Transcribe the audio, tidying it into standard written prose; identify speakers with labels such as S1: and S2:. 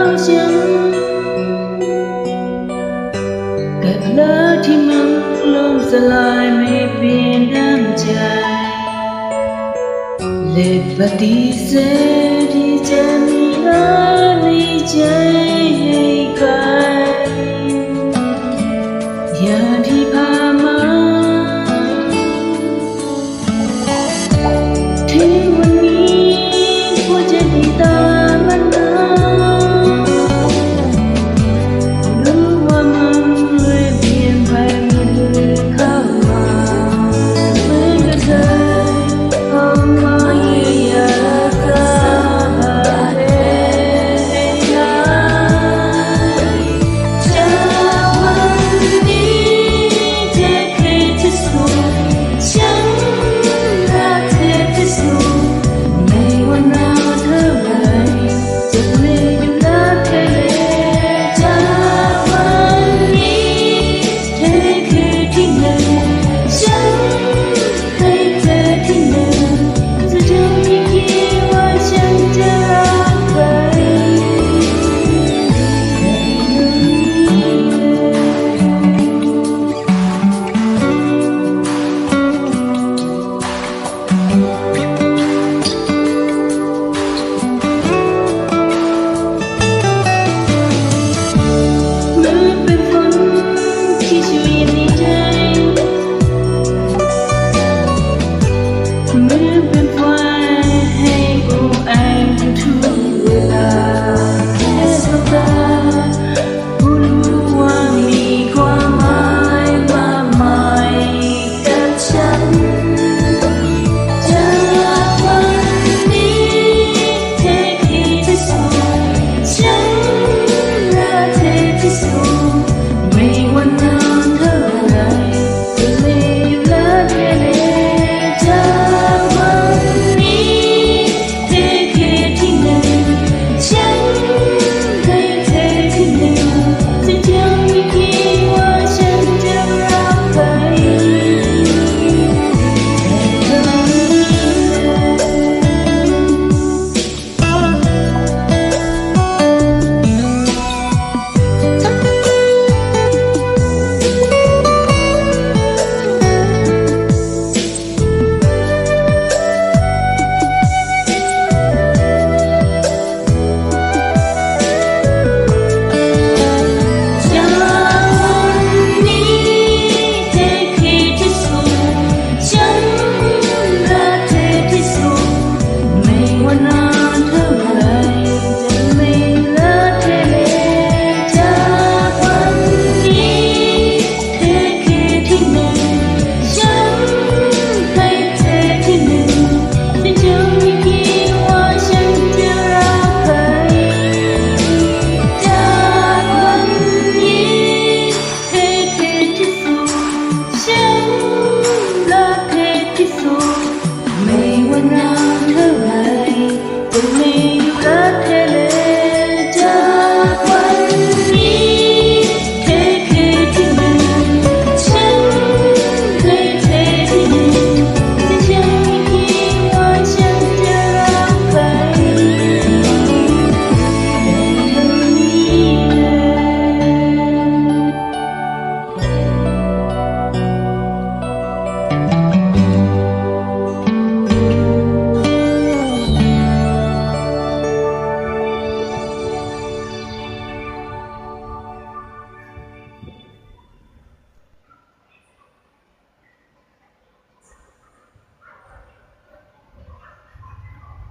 S1: ของฉันกับรักที่มันล่มสลายไม่เปลี่ยนน้ำใจและปฏิเสธที่จะมีรักในใจให้ใครอย่างที่ผ่านมาที่วันนี้ควรจะดีตามมันมารู้ว่ามันเลยเปลี่ยนไปเมื่อเธอเข้ามาเหมือนกับเธอเข้ามาเยียวยาสาบานให้หายจากวันนี้เธอคือที่สุดฉันรักเธอที่สุดไม่ว่านานเท่าไรจะไม่หยุดรักเธอเลยจากวันนี้เธอคือที่หนึ่งฉันให้เธอที่หนึ่งจะทำให้คิดว่าฉันจะรักใครมันเป็นฝนที่ช่วยในใจมันเป็น